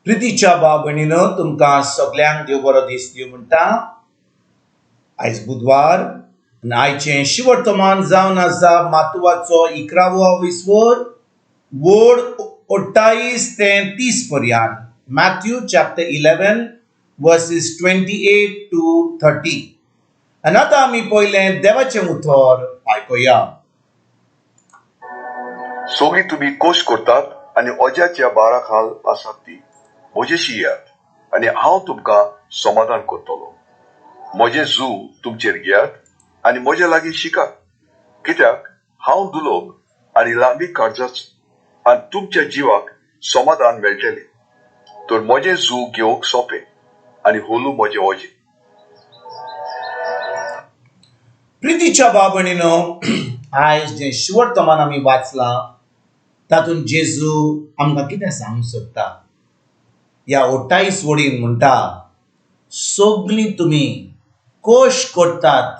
प्रितीच्या भाव भयणीनो तुमकां सगल्यांक देव बरो दीस दिवं म्हणटा. आयज बुधवार आनी आयचें शिवर्तमान जावन आसा मातुवाचो 11वो विस्वोर वोड 28 ते 30 पर्यंत. Matthew chapter 11 verses 28 to 30. आनी आतां आमी पयलें देवाचें उतर आयकुया. सोगली तुम्ही कोश करतात आणि ओज्याच्या बारा खाल आसात ती म्हजेशी येयात आणि हांव तुमकां समाधान करतलो. म्हजें जू तुमचेर घेयात आणि म्हजे लागीं शिकात, कित्याक हांव दुलोक आनी लांबी काळजाचो आनी तुमच्या जिवाक समाधान मेळटलें. तर म्हजें जू घेवंक सोंपें आनी होलू म्हजें ओजें. प्रितीच्या भाव भयणीनो आयज जें शिवर्तमान आमी वाचलां तातूंत जेजू आमकां कितें सांगूंक सोदता. ह्या 28 वडीन म्हणटा, सगलीं तुमी कोश करतात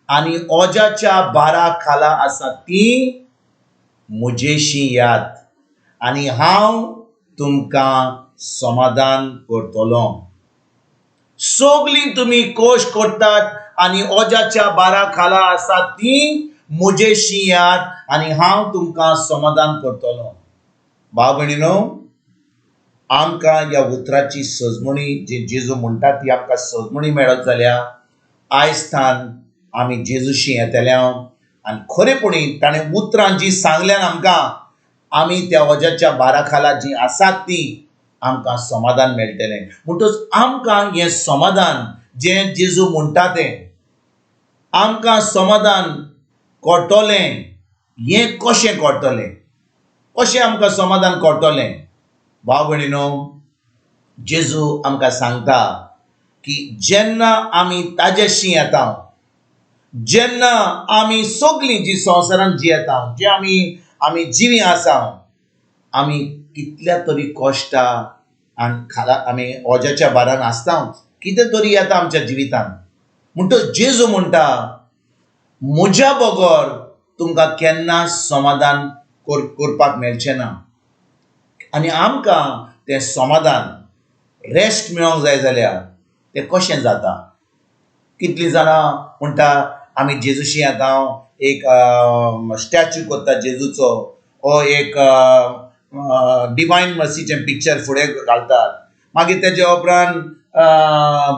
आनी ओज्याच्या बारा खाला आसात तीं म्हजेशी यात आनी हांव तुमकां समाधान करतलो. सगलीं तुमी कोश करतात आनी ओज्याच्या बारा खाला आसात तीं म्हजेशी यात आनी हांव तुमकां समाधान करतलो. भाव भयणीनो, आमकां ह्या उतराची सजमणी जी जेजू म्हणटा ती आमकां सजमणी मेळत जाल्यार आयज थान आमी जेजूशी येतले आनी खरेपणी ताणें उतरां जी सांगल्यान आमकां आमी त्या ओज्याच्या बारा खाला जी आसात ती आमकां समाधान मेळटलें. म्हणटच आमकां हें समाधान जें जेजू म्हणटा तें आमकां समाधान कळटलें. हें कशें कळटलें, कशें आमकां समाधान कळटलें. भाव भयणीनो, जेजू आमकां सांगता की जेन्ना आमी ताजेशी येता, जेन्ना आमी सगलीं जी संवसारांत जियेता, जे आमी जिवी आसा, आमी कितल्या तरी कश्टा आनी खाला आमी ओज्याच्या बारान आसताच, कितें तरी येता आमच्या जिवितांत. म्हणटच जेजू म्हणटा, म्हज्या बगर तुमकां केन्ना समाधान करपाक मेळचें ना. आनी आमकां तें समाधान रेस्ट मेळोंक जाय जाल्यार तें कशें जाता. कितलीं जाणां म्हणटा आमी जेजूशी येता, एक स्टॅच्यू करता जेजूचो, ओ एक डिवायन मर्सीचें पिक्चर फुडें घालतात, मागीर तेज्या उपरांत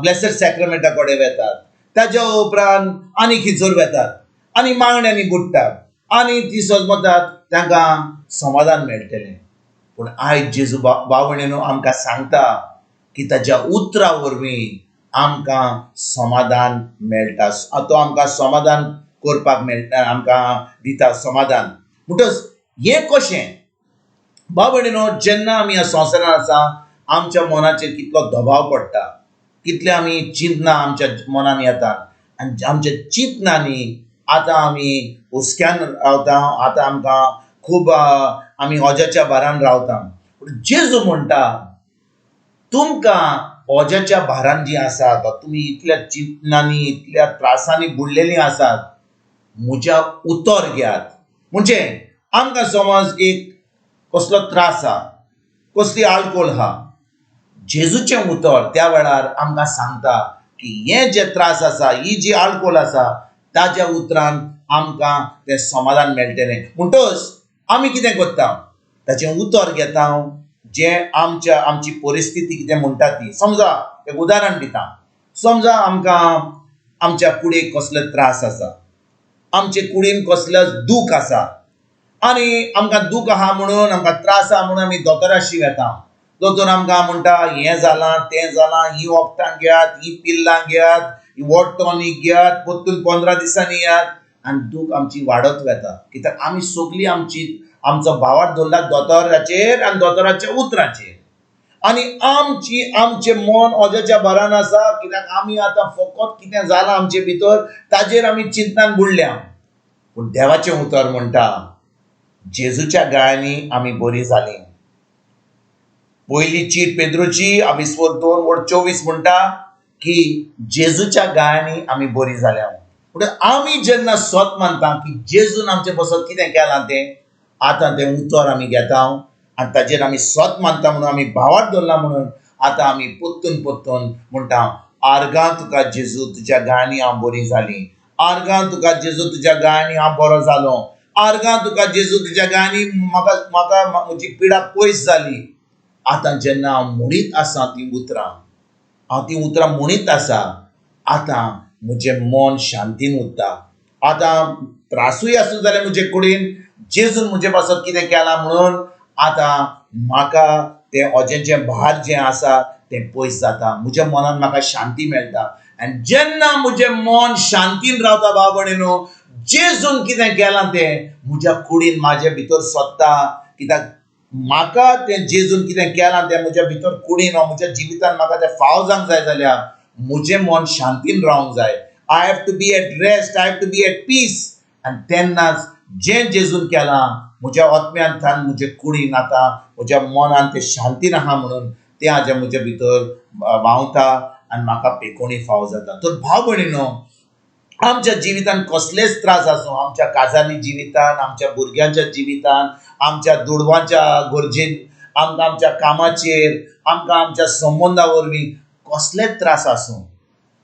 ब्लेसड सॅक्रमेंटा कडेन वेतात, ताज्या उपरांत आनी खिचोर वेतात आनी मांगण्यांनी बुडटात आनी ती सजमतात तांकां समाधान मेळटलें. पूण आयज जेजू भाव भयणीनो आमकां सांगता की ताज्या उतरा वरवीं आमकां समाधान मेळटा. तो आमकां समाधान करपाक मेळटा, आमकां दिता समाधान. म्हणटच हें कशें. भाव भयणीनो, जेन्ना आमी ह्या संवसारांत आसा आमच्या मनाचेर कितलो दबाव पडटा, कितले आमी चिंतना आमच्या मनान येतात आनी आमच्या चिंतनांनी आतां आमी हुस्क्यान रावता, आतां आमकां खूब आमी ओज्याच्या भारान रावता. जेजू म्हणटा, तुमकां ओज्याच्या भारान जी आसात, तुमी इतल्या चिंतनांनी इतल्या त्रासांनी बुडलेलीं आसात, म्हज्या उतर घेयात. म्हणजे आमकां समज एक कसलो त्रास आहा, कसली आळकोळ आहा, जेजूचें उतर त्या वेळार आमकां सांगता की हे जे त्रास आसा, ही जी आळकोळ आसा, ताज्या उतरान आमकां तें समाधान मेळटलें. म्हणटच आमी कितें करता, ताचें उतर घेता जें आमची परिस्थिती कितें म्हणटा ती. समजा एक उदाहरण दिता, समजा आमकां आमच्या कुडीक कसलो त्रास आसा, आमचे कुडीन कसलें दूख आसा आनी आमकां दूख आहा म्हणून आमकां त्रास आहा म्हणून आमी दोतोराशी वेता. दोतोर आमकां म्हणटा हें जालां तें जालां, ही वखदां घेयात, ही पिल्लां घेयात, ही वॉट टॉनीक घेयात, परतून 15 दिसांनी येयात, आनी दूख आमची वाडत वेता. कित्याक आमी सगलीं आमचो भावार्थ दवरला दोतोराचेर आनी दोतोराच्या उतराचेर. आनी आमचें मन ओज्याच्या भारान आसा, कित्याक आमी आतां फकत कितें जालां आमचे भितर ताजेर आमी चिंतनान बुडल्या. पूण देवाचें उतर म्हणटा, जेजूच्या गाळ्यांनी आमी बरीं जालीं. पयली चीट पेद्रूची 2:24 म्हणटा की जेजूच्या गाळ्यांनी आमी बरीं जाल्या. पूण आमी जेन्ना स्वत मानता की जेजून आमचे बसत कितें केलां तें, आतां तें उतर आमी घेता आनी ताजेर आमी स्वत मानता म्हणून आमी भावार्थ दवरला म्हणून आतां आमी पोत्तून पोत्तून म्हणटा आर्गां तुका जेजू तुज्या गाळयांनी हांव बरी जाली, आर्गां तुका जेजू तुज्या गाळयांनी हांव बरो जालो, आर्गां तुका जेजू तुज्या गाळयांनी म्हाका म्हजी पिडा पयस जाली. आतां जेन्ना हांव म्हणीत आसा ती उतरां म्हणीत आसा, आतां म्हजें मन शांतीन उरता. आतां त्रासूय आसूं जाल्यार म्हजे कुडीन जेजून म्हजे पासत कितें केलां म्हणून आतां म्हाका तें ओजेचें भार जें आसा तें पयस जाता. म्हज्या मनान म्हाका शांती मेळटा. आनी जेन्ना म्हजें मन शांतीन रावता भाव भयणीनो, जेजून कितें केलां तें म्हज्या कुडीन म्हाजे भितर सोदता. कित्याक म्हाका तें जेजून कितें केलां तें म्हज्या भितर कुडीन वा म्हज्या जिवितान म्हाका तें फाव जावंक जाय जाल्यार म्हजें मन शांतीन रावंक जाय. I have to be at rest, I have to be at peace. आनी तेन्नाच जें जेजून केलां म्हज्या आत्म्यान थान म्हजे कुडीन आतां म्हज्या मनान तें शांतीन आहा म्हणून तें म्हज्या भितर व्हांवता आनी म्हाका पेकोवणी फाव जाता. तर भाव भयणीनो, आमच्या जिवितान कसलेच त्रास आसूं, आमच्या काजांनी जिवितान, आमच्या भुरग्यांच्या जिवितान, आमच्या दुडवांच्या गरजेन, आमकां आमच्या कामाचेर, आमकां आमच्या संबंदा वरवीं कसलेच त्रास आसूं,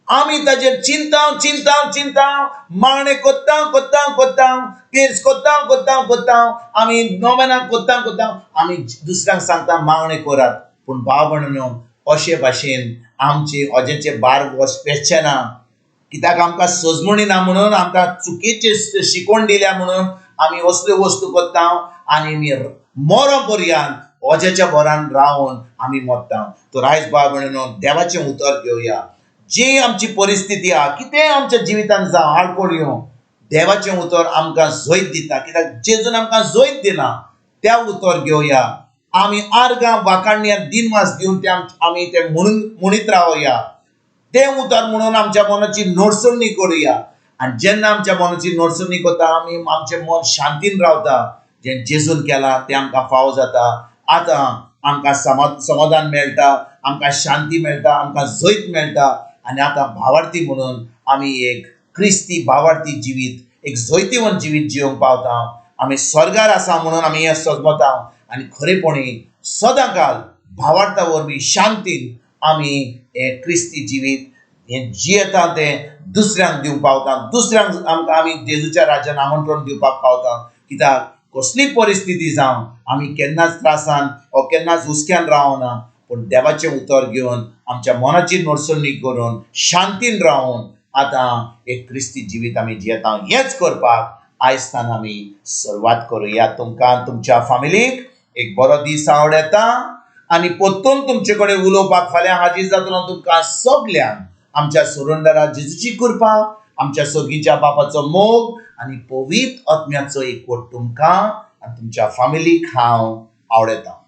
आमी ताजेर चिंताव मागणें कोत्तां केस कोत्तां आमी नोवेनां कोत्तां आमी दुसऱ्यांक सांगता मागणें करात. पूण भाव भयणीनो, अशे भाशेन आमचे ओजेचे बार वचपेचें ना. कित्याक आमकां सजमणी ना म्हणून, आमकां चुकीचे शिकवण दिल्या म्हणून आमी असल्यो वस्तू कोत्ता आनी आमी मरो पर्यंत ओजेच्या भरान रावन आमी मरता. तर आयज भाव भयणीनो, देवाचें उतर घेवया. जी आमची परिस्थिती आहा, कितें आमच्या जिवितान जावं, आडकोळ येवं, देवाचें उतर आमकां जैत दिता. कित्याक जेजून आमकां जैत दिलां, त्या उतर घेवया. आमी आर्गां वाखाणणी दिनवास दिवन आमी तें म्हणीत रावया. तें उतर म्हणून आमच्या मनाची नडसडणी करुया. आनी जेन्ना आमच्या मनाची नडसडणी करता, आमी आमचें मन शांतीन रावता. जें जेजून केलां तें आमकां फाव जाता. आतां आमकां समाधान मेळटा, आमकां शांती मेळटा, आमकां जैत मेळटा. आनी आतां भावार्थी म्हणून आमी एक क्रिस्ती भावार्थी जिवीत, एक जैतिवंत जिवीत जिवंक पावता. आमी स्वर्गार आसा म्हणून आमी हें समजता आनी खरेपणी सदांकाल भावार्था वरवीं शांतीन आमी हें क्रिस्ती जिवीत हें जियेता तें दुसऱ्यांक दिवंक पावता. दुसऱ्यांक आमी जेजूच्या राज्यान आमंत्रण दिवपाक पावता. कित्याक कसली परिस्थिती जावं, आमी केन्नाच त्रासान वा केन्नाच हुस्क्यान रावना. पूण देवाचें उतर घेवन आमच्या मनाची नडसडणी करून शांतीन रावन आतां एक क्रिस्ती जिवीत आमी जियेता. हेंच करपाक आयजतान आमी सुरवात करुया. तुमकां तुमच्या फॅमिलीक एक बरो दीस आवडेता आनी परतून तुमचे कडेन उलोवपाक फाल्यां हाजीर जातलो. तुमकां सगल्यांक आमच्या सुरंदरा जेजूची कृपा, आमच्या सर्गीच्या बापाचो मोग आनी पवित्र आत्म्याचो एकवट तुमकां आनी तुमच्या फॅमिलीक हांव आवडयता.